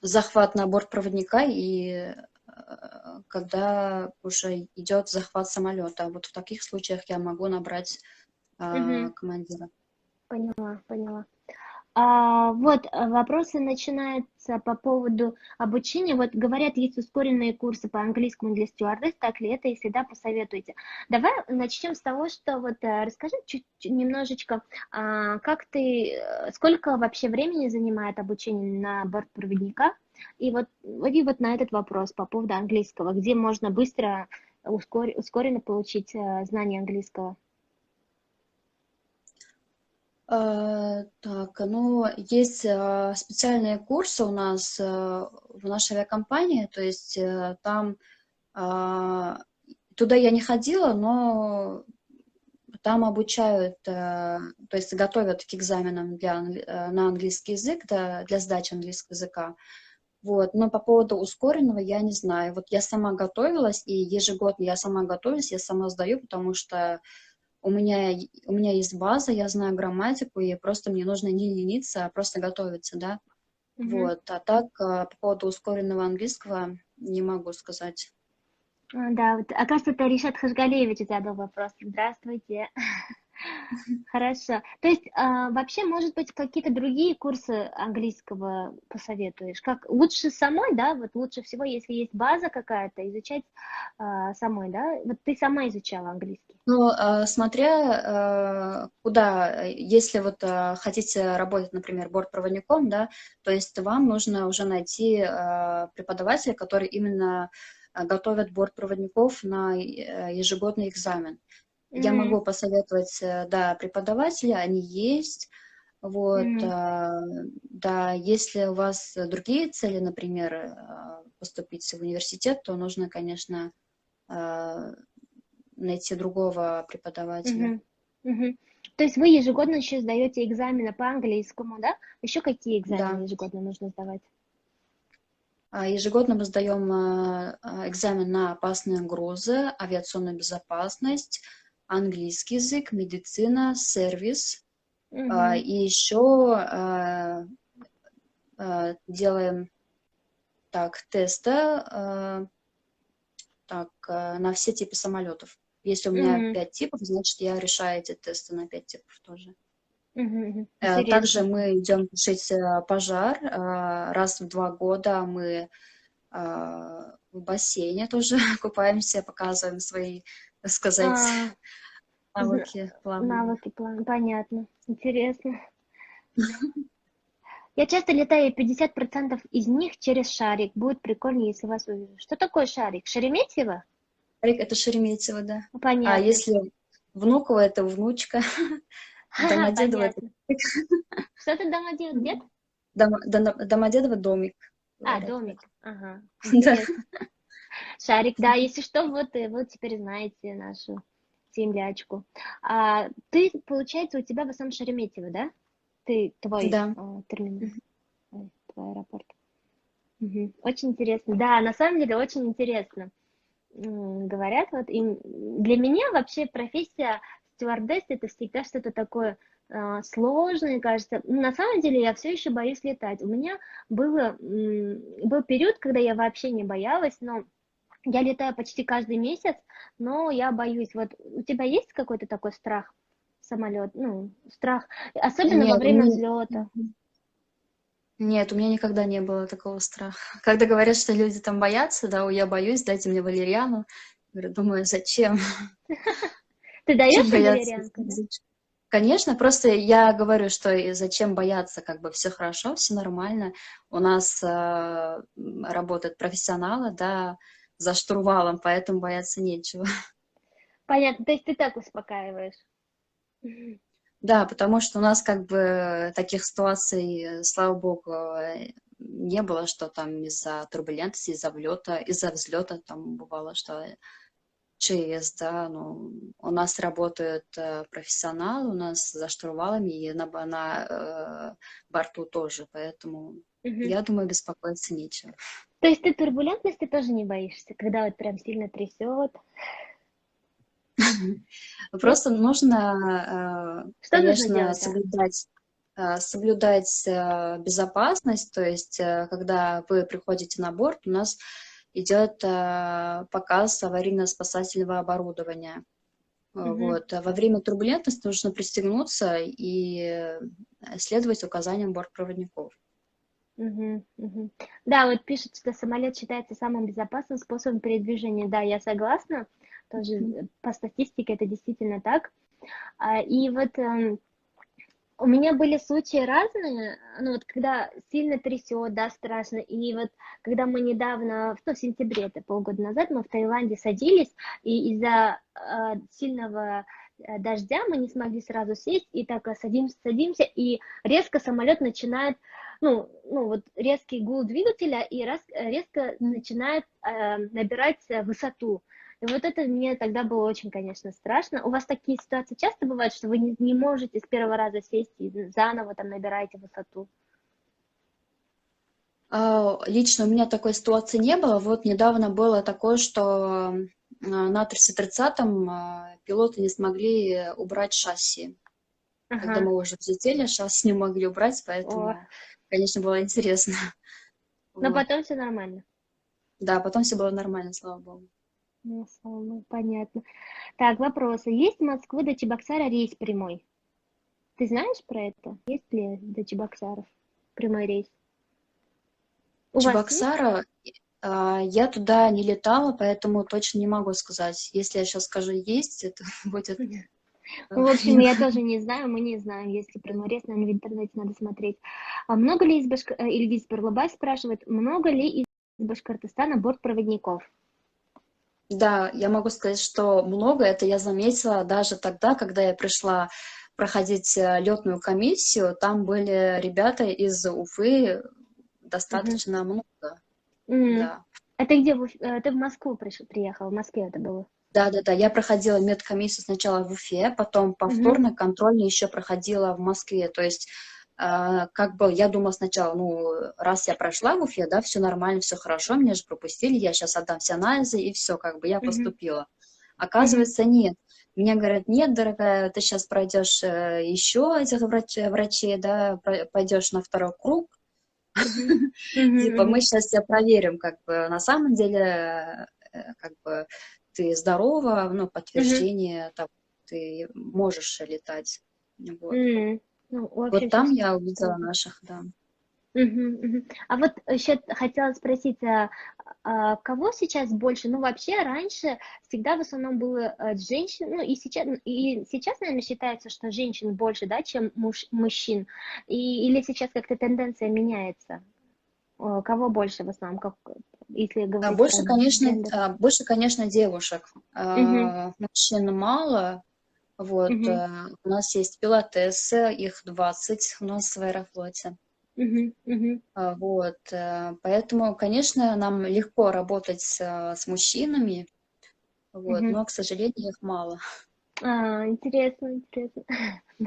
захват на борт проводника и когда уже идет захват самолета. Вот в таких случаях я могу набрать мгм. командира. Поняла, поняла. Вот вопросы начинаются по поводу обучения. Вот говорят, есть ускоренные курсы по английскому для стюардесс. Так ли это? Если да, посоветуйте. Давай начнем с того, что вот расскажи немножечко, сколько вообще времени занимает обучение на бортпроводника? И вот на этот вопрос по поводу английского, где можно быстро, ускоренно получить знание английского. Так, ну, есть специальные курсы у нас в нашей авиакомпании, то есть там, а, туда я не ходила, но там обучают, то есть готовят к экзаменам на английский язык, да, для сдачи английского языка. Вот, но по поводу ускоренного я не знаю. Вот я сама готовилась, и ежегодно я сама готовлюсь, я сама сдаю, потому что у меня есть база, я знаю грамматику, и просто мне нужно не лениться, а просто готовиться, да. Мгм. Вот, а так, по поводу ускоренного английского не могу сказать. Да, вот, оказывается, это Ришат Хашгалеевич задал вопрос. Здравствуйте. Хорошо. То есть, вообще, может быть, какие-то другие курсы английского посоветуешь? Как лучше самой, да? Вот лучше всего, если есть база какая-то, изучать самой, да? Вот ты сама изучала английский. Ну, смотря куда, если вот хотите работать, например, бортпроводником, да, то есть вам нужно уже найти преподавателя, который именно готовит бортпроводников на ежегодный экзамен. Я М, могу посоветовать, да, преподавателя, они есть. Вот, Мгм. да, если у вас другие цели, например, поступить в университет, то нужно, конечно, а, найти другого преподавателя. Мгм. Мгм. То есть вы ежегодно еще сдаете экзамены по английскому, да? Еще какие экзамены Да. ежегодно нужно сдавать? Ежегодно мы сдаем экзамен на опасные грузы, авиационную безопасность, английский язык, медицина, сервис. Мгм. И еще делаем так тесты на все типы самолетов. Если у меня Мгм. 5 типов, значит, я решаю эти тесты на 5 типов тоже. Мгм. Мгм. Также Интересно. мы идем тушить пожар. Раз в 2 года мы в бассейне тоже купаемся, показываем свои, так сказать, А, зна- навыки плавания. навыки плана, понятно. Интересно. Я часто летаю, и 50% из них через шарик. Будет прикольно, если вас увижу. Что такое шарик? Шереметьево? Это Шереметьево, да. А Понятно. если Внуково, это внучка, Ха-ха, Домодедово, это понятно. Что ты дома делать? Где? Домодедово домик, А, говорят в домик. этом. Ага, Да. интересно. Шарик, да, если что, вот, вот теперь знаете нашу землячку. А ты, получается, у тебя в основном Шереметьево, да? Ты, твой Да. терминал, Мгм. твой аэропорт. Мгм. Очень интересно. Да, на самом деле очень интересно. Говорят, вот им для меня вообще профессия стюардесс это всегда что-то такое сложное, кажется. На самом деле я все еще боюсь летать. У меня был период, когда я вообще не боялась, но я летаю почти каждый месяц, но я боюсь. Вот у тебя есть какой-то такой страх самолет, ну, страх, особенно во Нет, у время меня... взлета? Мгм. Нет, у меня никогда не было такого страха. Когда говорят, что люди там боятся, да, ой, я боюсь, дайте мне валерьяну. Говорю, думаю, зачем? Ты Зачем даешь им бояться? валерьянку, да? Конечно, просто я говорю, что и зачем бояться, как бы все хорошо, все нормально. У нас работают профессионалы, да, за штурвалом, поэтому бояться нечего. Понятно, то есть ты так успокаиваешь. Да, потому что у нас как бы таких ситуаций, слава богу, не было, что там из-за турбулентности, из-за взлета там бывало, что ЧС, да, ну, у нас работают профессионалы, у нас за штурвалами и на борту тоже, поэтому Мгм. я думаю, беспокоиться нечего. То есть ты турбулентности тоже не боишься, когда вот прям сильно трясет? Нет? Просто нужно, Что нужно конечно, делать, да? соблюдать безопасность, то есть, когда вы приходите на борт, у нас идет показ аварийно-спасательного оборудования. Мгм. Вот. Во время турбулентности нужно пристегнуться и следовать указаниям бортпроводников. Мгм. Мгм. Да, вот пишет, что самолет считается самым безопасным способом передвижения. Да, я согласна. Тоже Мгм. по статистике это действительно так. И вот у меня были случаи разные, ну вот когда сильно трясет, да, страшно, и вот когда мы недавно, в сентябре, это полгода назад, мы в Таиланде садились, и из-за сильного дождя мы не смогли сразу сесть, и так садимся, и резко самолет начинает, вот резкий гул двигателя, и резко начинает набирать высоту. И вот это мне тогда было очень, конечно, страшно. У вас такие ситуации часто бывают, что вы не можете с первого раза сесть и заново там набираете высоту? Лично у меня такой ситуации не было. Вот недавно было такое, что на 330-м пилоты не смогли убрать шасси. Когда Ага. мы уже взлетели, шасси не могли убрать, О, поэтому, конечно, было интересно. но Вот. потом все нормально. Да, потом все было нормально, слава богу. Ну, понятно. Так, вопросы. Есть в Москвы до Чебоксара рейс прямой? Ты знаешь про это? Есть ли до Чебоксаров прямой рейс? У вас есть? Чебоксара, я туда не летала, поэтому точно не могу сказать. Если я сейчас скажу «есть», это будет Ну, в общем, не я тоже не знаю, мы не знаем, если прямой рейс, наверное, в интернете надо смотреть. А много ли Ильгиз Барлыбай спрашивает, много ли из Башкортостана бортпроводников? Да, я могу сказать, что много. Это я заметила даже тогда, когда я пришла проходить летную комиссию, там были ребята из Уфы Мгм. достаточно много, М. да. Это где? Ты в Москву приехал? В Москве это было? Да-да-да, я проходила медкомиссию сначала в Уфе, потом Мгм. повторно контрольную еще проходила в Москве. То есть, как бы я думала сначала, ну, раз я прошла в Уфе, да, все нормально, все хорошо, меня же пропустили, я сейчас отдам все анализы, и все, как бы я Мгм. поступила. Мгм. Оказывается, нет. Мне говорят, нет, дорогая, ты сейчас пройдешь еще этих врачей, да, пойдешь на второй круг, Мгм. Мгм. типа, мы Мгм. сейчас тебя проверим, как бы, на самом деле, как бы, ты здорова, ну, Мгм. подтверждение того, ты можешь летать. Вот. Ну, в общем, Вот все там я увидела супер. наших, да. Мгм, мгм. А вот еще хотела спросить, кого сейчас больше? Ну, вообще, раньше всегда в основном было женщин, ну, и сейчас, наверное, считается, что женщин больше, да, чем мужчин. Или сейчас как-то тенденция меняется? Кого больше в основном, если говорить про гендер? Больше, конечно, девушек. Мгм, Мужчин мало. Вот. мгм, У нас есть пилотессы, их 20 у нас в Аэрофлоте. мгм, мгм, Вот. Поэтому, конечно, нам легко работать с мужчинами, вот, мгм. но, к сожалению, их мало. Интересно, интересно.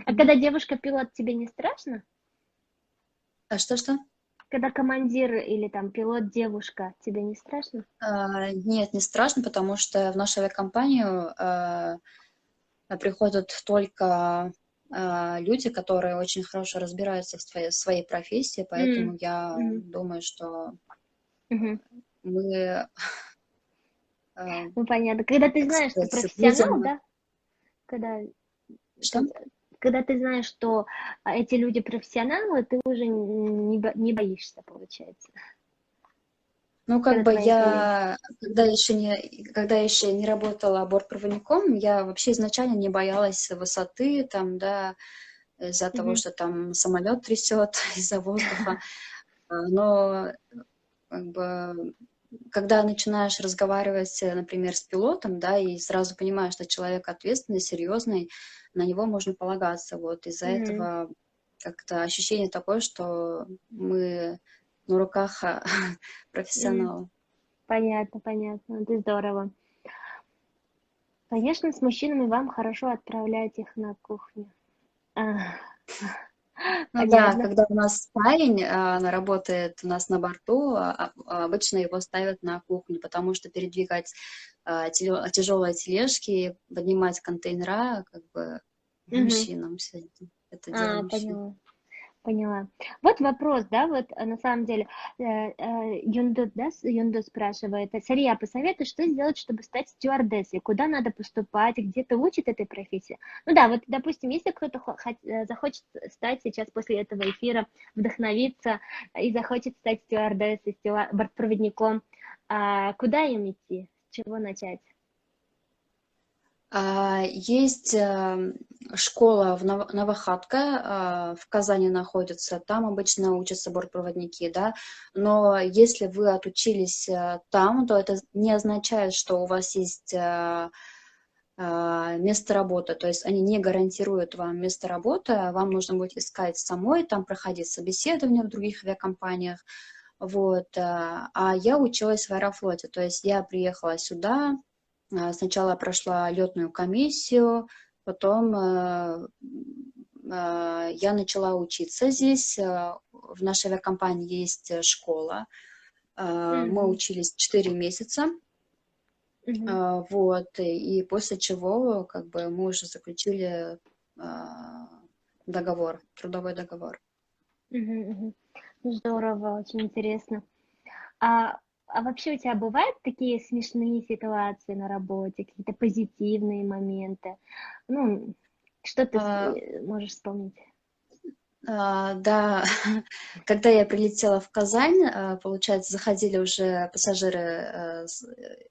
А Мгм. когда девушка-пилот, тебе не страшно? А что-что? Когда командир или там пилот девушка, тебе не страшно? Нет, не страшно, потому что в нашу авиакомпанию приходят только люди, которые очень хорошо разбираются в своей профессии, М, поэтому я мгм, думаю, что мгм. мы, э, Ну, понятно. Когда ты так знаешь, что сказать, профессионал, будем... да? Когда, Что? когда, когда ты знаешь, что эти люди профессионалы, ты уже не боишься, получается, Ну, как когда бы твои коллеги. я, когда еще не работала бортпроводником, я вообще изначально не боялась высоты, там, да, из-за того, Мгм, что там самолет трясет из-за воздуха. Но как бы, когда начинаешь разговаривать, например, с пилотом, да, и сразу понимаешь, что человек ответственный, серьезный, на него можно полагаться. Вот из-за м, этого как-то ощущение такое, что мы на руках м. профессионала. Понятно, понятно. Это здорово. Конечно, с мужчинами вам хорошо отправлять их на кухню. А, Ну да, Понятно. когда у нас парень, она работает у нас на борту, обычно его ставят на кухню, потому что передвигать тяжелые тележки, поднимать контейнера, как бы Мгм. мужчинам все это дело мужчин. Поняла. Поняла. Вот вопрос, да, вот на самом деле Юндус, да, Юндус спрашивает, Сария, посоветуй, что сделать, чтобы стать стюардессой, куда надо поступать, где-то учат этой профессии? Ну да, вот, допустим, если кто-то захочет стать сейчас после этого эфира, вдохновиться и захочет стать стюардессой, бортпроводником, куда им идти, с чего начать? Есть школа Новохатка, в Казани находится, там обычно учатся бортпроводники, да, но если вы отучились там, то это не означает, что у вас есть место работы, то есть они не гарантируют вам место работы, вам нужно будет искать самой, там проходить собеседование в других авиакомпаниях, вот, а я училась в Аэрофлоте, то есть я приехала сюда. Сначала прошла летную комиссию, потом я начала учиться здесь. В нашей авиакомпании есть школа. Мы Мгм, учились 4 месяца. мгм, Вот, и после чего как бы мы уже заключили а, договор, трудовой договор. мгм, мгм. Здорово, очень интересно. А вообще у тебя бывают такие смешные ситуации на работе, какие-то позитивные моменты? Ну, что ты А, можешь вспомнить? Да, когда я прилетела в Казань, получается, заходили уже пассажиры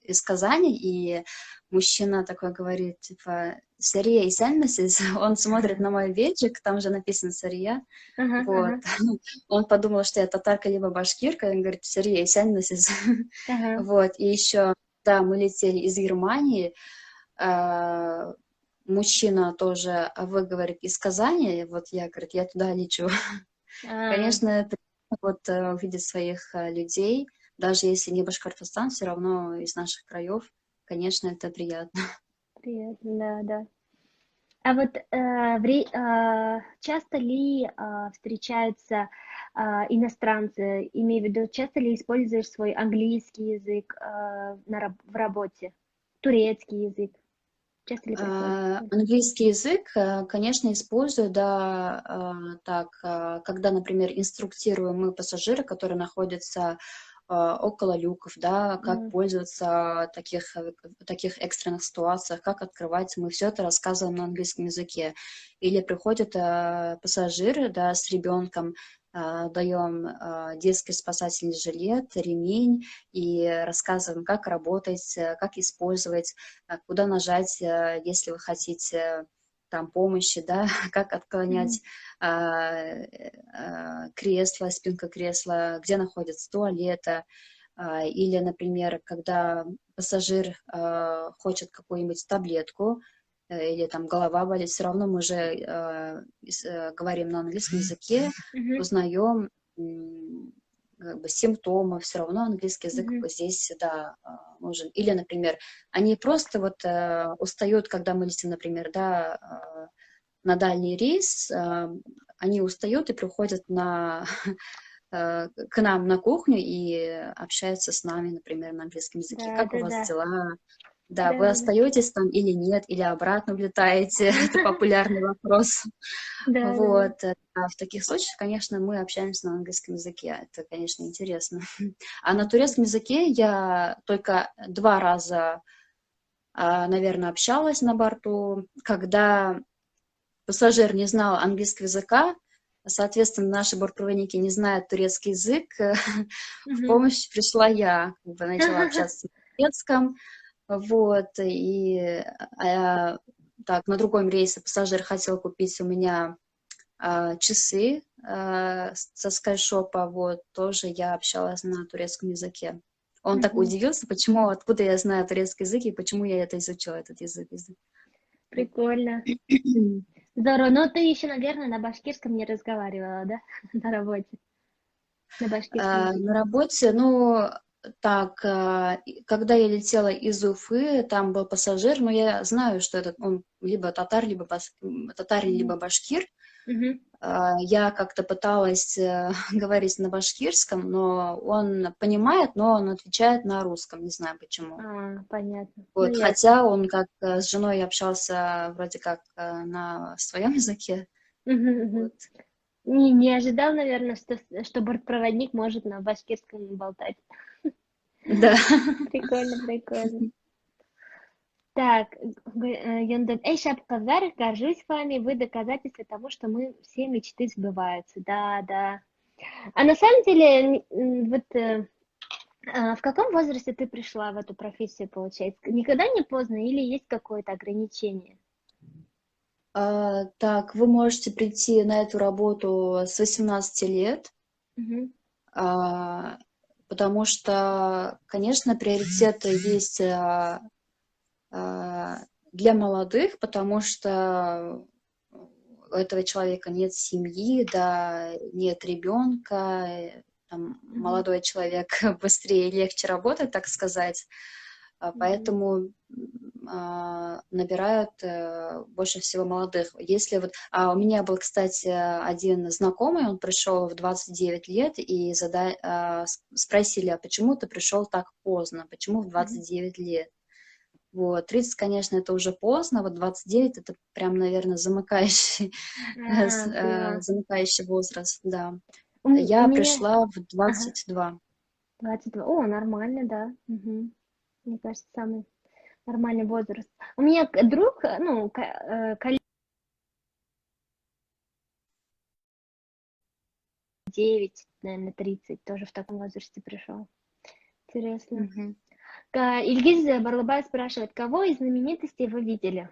из Казани, и мужчина такой говорит, типа, Сария и Сальмасис, он смотрит на мой бейджик, там же написано Сария, Ага, вот, ага, он подумал, что я татарка либо башкирка, он говорит, Сария и Сальмасис, ага. вот, и еще, да, мы летели из Германии, а, мужчина тоже выговорит из Казани, вот я, говорит, я туда лечу. А, Конечно, это вот увидеть своих людей, даже если не Башкортостан, все равно из наших краев, конечно, это приятно. приятно, да, да. А вот часто ли встречаются иностранцы, имею в виду, часто ли используешь свой английский язык в работе, турецкий язык, часто ли приходится? Английский язык, конечно, использую, да, так, когда, например, инструктируем мы пассажира, которые находятся около люков, да, как М, пользоваться в таких экстренных ситуациях, как открывать, мы все это рассказываем на английском языке. Или приходит пассажир, да, с ребенком, даем детский спасательный жилет, ремень и рассказываем, как работать, как использовать, куда нажать, если вы хотите там помощи, да, как мгм, отклонять кресло, спинка кресла, где находится туалета, или, например, когда пассажир хочет какую-нибудь таблетку, или там голова болит, все равно мы же говорим на английском языке, мгм, узнаем как бы симптомы, все равно английский язык мгм. здесь, да, нужен. Или, например, они просто вот устают, когда мы летим, например, да, на дальний рейс, они устают и приходят к нам на кухню и общаются с нами, например, на английском языке. Да, Как у да, вас да, дела? Да, да, вы да, да, остаетесь там или нет, или обратно улетаете? Это популярный вопрос. да, да, да. Вот. А в таких случаях, конечно, мы общаемся на английском языке. Это, конечно, интересно. А на турецком языке я только 2 раза, наверное, общалась на борту, когда пассажир не знал английского языка, соответственно, наши бортпроводники не знают турецкий язык. В Мгм. помощь пришла я, как бы начала общаться на турецком, вот, и так, на другом рейсе пассажир хотел купить у меня часы со скайшопа, вот, тоже я общалась на турецком языке. Он так Мгм. удивился, почему, откуда я знаю турецкий язык и почему я это изучила, этот язык. Прикольно. Здорово. Но ты еще, наверное, на башкирском не разговаривала, да? На работе. На башкирском На языке. работе, ну, так, когда я летела из Уфы, там был пассажир, но я знаю, что этот он либо татар, татарин, Мгм. либо башкир. Мгм. Я как-то пыталась говорить на башкирском, но он понимает, но он отвечает на русском, не знаю почему. Понятно. Ну, Вот, ясно. хотя он как с женой общался вроде как на своем языке. Мгм, мгм. Вот. Не ожидал, наверное, что бортпроводник может на башкирском болтать. Да. Прикольно, прикольно. Так, Йонден, эй, шапкозар, горжусь вами, вы доказательство тому, что мы все мечты сбываются. Да, да. А на самом деле, в каком возрасте ты пришла в эту профессию, получается? Никогда не поздно или есть какое-то ограничение? Так, вы можете прийти на эту работу с 18 лет, Мгм. а, потому что, конечно, приоритеты есть а, для молодых, потому что у этого человека нет семьи, да, нет ребенка, там, Мгм. молодой человек быстрее и легче работает, так сказать. Мгм. Поэтому набирают больше всего молодых. Если вот, у меня был, кстати, один знакомый, он пришел в 29 лет и спросили, а почему ты пришел так поздно, почему в Мгм. 29 лет? Вот, 30, конечно, это уже поздно, вот 29 это прям, наверное, Поняла. замыкающий возраст, да. У Я меня, пришла в ага, 22. 22. О, нормально, да. Мгм. Мне кажется, самый нормальный возраст. У меня друг, коллега 9, наверное, 30, тоже в таком возрасте пришел. Интересно. Мгм. Ильгиз Барлыбаев спрашивает, кого из знаменитостей вы видели?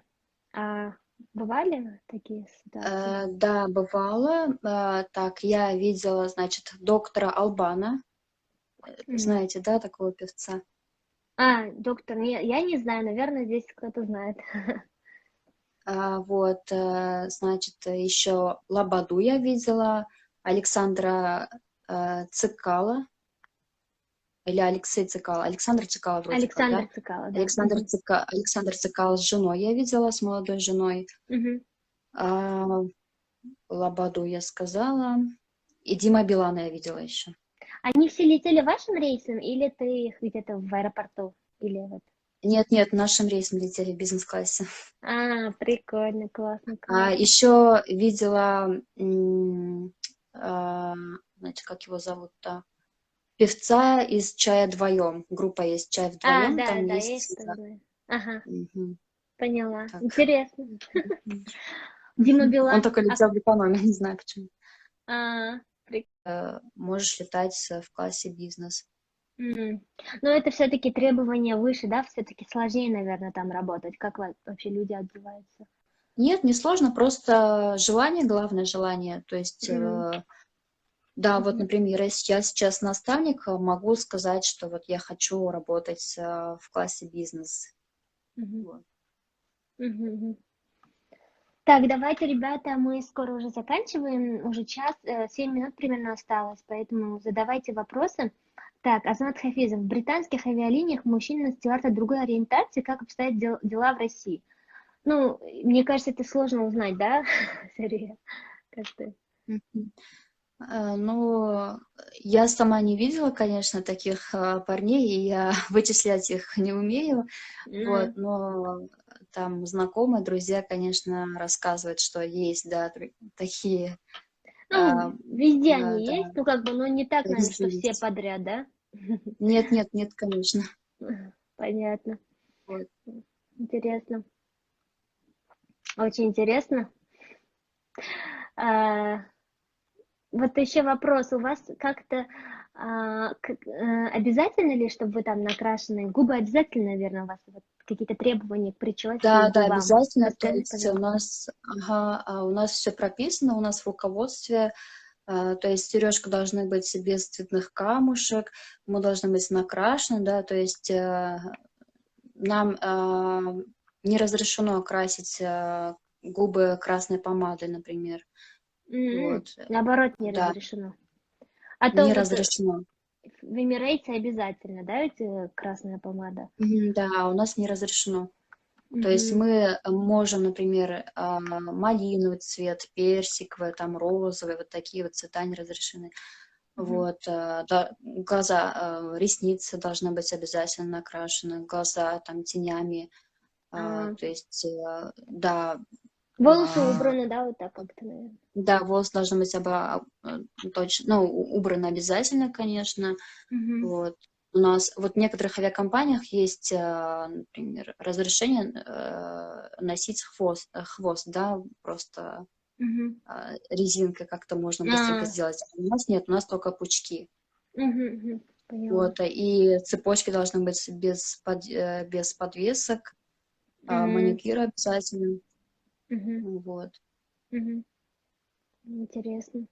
А бывали такие ситуации? Да, бывало. Так, я видела, значит, доктора Албана. М. Знаете, да, такого певца? Доктор, я не знаю, наверное, здесь кто-то знает. Вот, значит, еще Лободу я видела, Александра Цикала, или Алексей Цикало, Александр Цикало вроде как, Александр да? Цикало, да. Мгм. Александр Цикало с женой я видела, с молодой женой. Мгм. А, Лободу я сказала. И Дима Билана я видела еще. Они все летели вашим рейсом, или ты их где-то в аэропорту? Или вот... Нет, нашим рейсом летели в бизнес-классе. Прикольно, классно, А классно. еще видела, знаете, как его зовут-то? Певца из «Чая вдвоем». Группа есть «Чай вдвоем», Да, там да, я их есть... тоже знаю. Ага, Мгм. поняла. Так. Интересно. Мгм. Дима Он Билан. только летел в экономе, не знаю почему. А, прик- Можешь летать в классе бизнес. М. Но это все-таки требования выше, да? Все-таки сложнее, наверное, там работать. Как вообще люди отзываются? Нет, не сложно, просто желание, главное желание. То есть, М, да, вот, мгм, например, если я сейчас наставник, могу сказать, что вот я хочу работать в классе бизнес. мгм, Вот. мгм, мгм. Так, давайте, ребята, мы скоро уже заканчиваем, уже час, 7 минут примерно осталось, поэтому задавайте вопросы. Так, Азамат Хафизов. В британских авиалиниях мужчина стюарда другой ориентации. Как обстоят дела в России? Ну, мне кажется, это сложно узнать, да, Сария? Как ты? Мгм. Ну, я сама не видела, конечно, таких парней, и я вычислять их не умею, вот, М. но там знакомые, друзья, конечно, рассказывают, что есть, да, такие, Ну, а, везде они да, есть, ну, как бы, ну, не так, наверное, везде что все есть. подряд, да? Нет, конечно. Понятно. Вот. Интересно. Очень интересно. А, Вот еще вопрос. У вас как-то обязательно ли, чтобы вы там накрашенные губы обязательно, наверное, у вас вот какие-то требования к прическе и к Да, губам? обязательно, то Расскажи, есть у пожалуйста. нас, ага, у нас все прописано, у нас в руководстве. То есть сережки должны быть без цветных камушек, мы должны быть накрашены, да, то есть нам не разрешено красить губы красной помадой, например. Вот, Наоборот, не да, разрешено. А то не вот разрешено. в Эмирейте обязательно, да, ведь красная помада? Мгм, да, у нас не разрешено. То есть Мгм. мы можем, например, малиновый цвет, персиковый, там розовый, вот такие вот цвета не разрешены. Мгм. Вот, да, глаза, ресницы должны быть обязательно накрашены, глаза там тенями, А, то есть, да, Волосы а, убраны, да, вот так как-то, наверное. да, волосы должны быть точно, ну, убраны обязательно, конечно. Мгм. Вот. У нас вот в некоторых авиакомпаниях есть, например, разрешение носить хвост, да, просто Мгм. резинкой как-то можно быстренько А, сделать. А у нас нет, у нас только пучки. мгм, мгм. Поняла. Вот, и цепочки должны быть без подвесок, Мгм. маникюр обязательно. Мгм. Вот. Мгм. Интересно.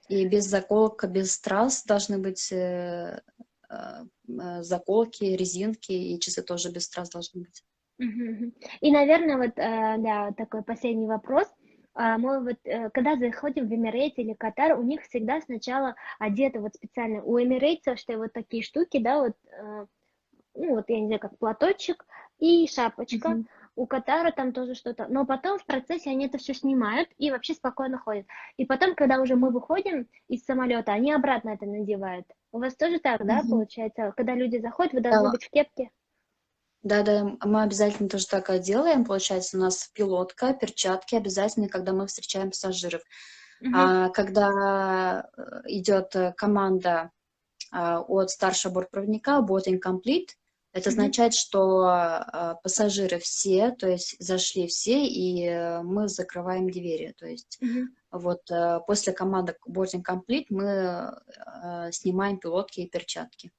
И без заколок, без страз должны быть заколки, резинки, и часы тоже без страз должны быть. Мгм, мгм. И, наверное, вот, да, такой последний вопрос. Мы вот, когда заходим в Эмирейт или Катар, у них всегда сначала одеты вот специально. У эмирейцев, что вот такие штуки, да, вот, ну, вот, я не знаю, как платочек и шапочка. Мгм. У Катара там тоже что-то. Но потом в процессе они это все снимают и вообще спокойно ходят. И потом, когда уже мы выходим из самолета, они обратно это надевают. У вас тоже так, да, Мгм. получается? Когда люди заходят, вы должны Да, быть в кепке? да, мы обязательно тоже так делаем. Получается, у нас пилотка, перчатки обязательно, когда мы встречаем пассажиров. Мгм, А когда идет команда от старшего бортпроводника boarding complete, это мгм, означает, что пассажиры все, то есть зашли все, и мы закрываем двери. То есть мгм. вот после команды boarding complete мы снимаем пилотки и перчатки.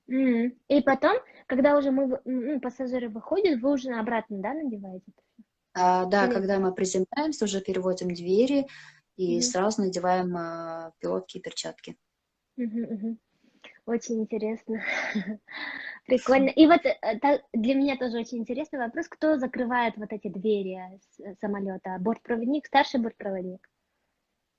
И потом, когда уже ну, пассажиры выходят, вы уже обратно, да, надеваете это всё? Да, Или... когда мы приземляемся, уже переводим двери и Мгм, сразу надеваем пилотки и перчатки. мгм, мгм. Очень интересно. Прикольно. И вот для меня тоже очень интересный вопрос, кто закрывает вот эти двери самолета? Бортпроводник, старший бортпроводник?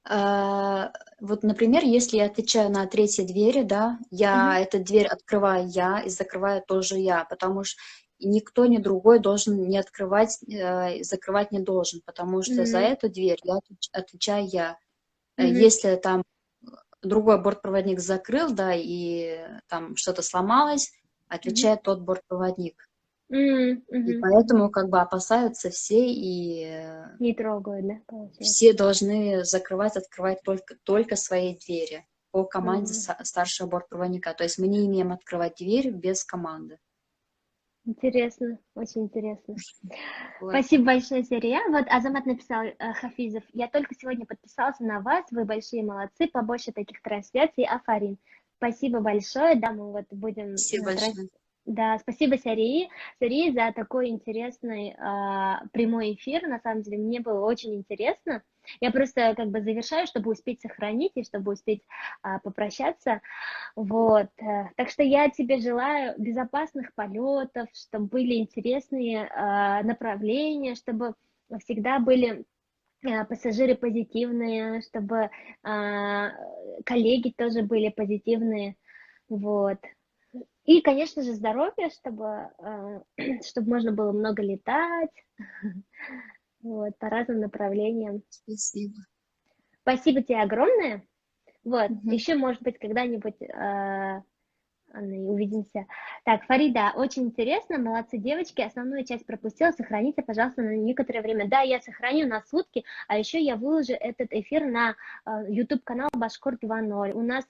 Вот, например, если я отвечаю на третьей двери, да, Мгм. эту дверь открываю я и закрываю тоже я, потому что никто, ни другой должен не открывать, закрывать не должен, потому что за Мгм. эту дверь отвечаю я. Мгм. Если там другой бортпроводник закрыл, да, и там что-то сломалось, Мгм. отвечает тот бортпроводник. И Мгм. поэтому как бы опасаются все, и Не трогают, да, получается? все должны закрывать, открывать только свои двери по команде М. старшего бортпроводника. То есть мы не имеем открывать дверь без команды. Интересно, очень интересно. Вот. Спасибо большое, Серия. Вот Азамат написал, Хафизов, я только сегодня подписался на вас, вы большие молодцы, побольше таких трансляций, Афарин. Спасибо большое, да, мы вот будем Спасибо большое. Да, спасибо, Сарии, за такой интересный прямой эфир. На самом деле, мне было очень интересно. Я просто как бы завершаю, чтобы успеть сохранить и чтобы успеть попрощаться. Вот. Так что я тебе желаю безопасных полетов, чтобы были интересные направления, чтобы всегда были пассажиры позитивные, чтобы коллеги тоже были позитивные. Вот. И, конечно же, здоровье, чтобы, чтобы можно было много летать, вот, по разным направлениям. Спасибо. Спасибо тебе огромное. Вот, Мгм. еще, может быть, когда-нибудь Анна, увидимся. Так, Фарида, очень интересно, молодцы девочки, основную часть пропустила, сохраните, пожалуйста, на некоторое время. Да, я сохраню на сутки, а еще я выложу этот эфир на YouTube-канал Башкор 2.0. У нас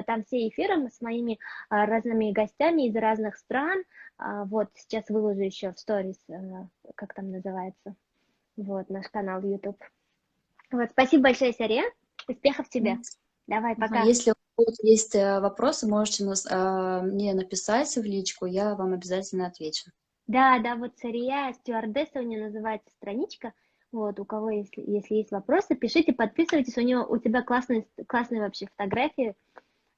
там все эфиры с моими разными гостями из разных стран. Вот, сейчас выложу еще в сторис, как там называется, вот, наш канал YouTube. Вот, спасибо большое, Саре, успехов тебе. Давай, Ага, пока. если у вас есть вопросы, можете мне написать в личку, я вам обязательно отвечу. Да, да, вот Сария стюардесса у нее называется страничка. Вот, у кого, если есть вопросы, пишите, подписывайтесь. У тебя классные вообще фотографии.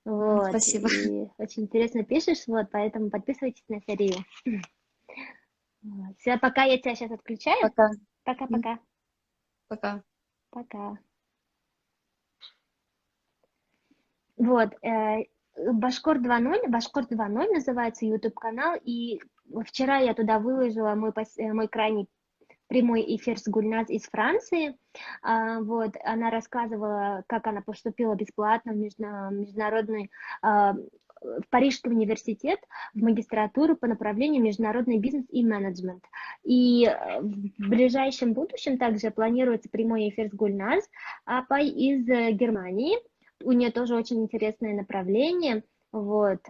Вот, Спасибо. и очень интересно пишешь, вот, поэтому подписывайтесь на Сарию. Вот. Все, пока я тебя сейчас отключаю. Пока. М, Пока-пока. Пока. Пока. Вот, Башкор 2.0 называется YouTube канал, и вчера я туда выложила мой крайний прямой эфир с Гульназ из Франции. Вот, она рассказывала, как она поступила бесплатно в международный в Парижский университет в магистратуру по направлению международный бизнес и менеджмент. И в ближайшем будущем также планируется прямой эфир с Гульназ из Германии. У нее тоже очень интересное направление. Вот,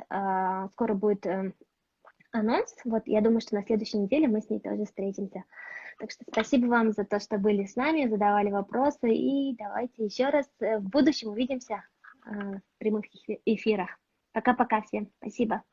скоро будет анонс. Вот, я думаю, что на следующей неделе мы с ней тоже встретимся. Так что спасибо вам за то, что были с нами, задавали вопросы. И давайте еще раз в будущем увидимся в прямых эфирах. Пока-пока всем. Спасибо.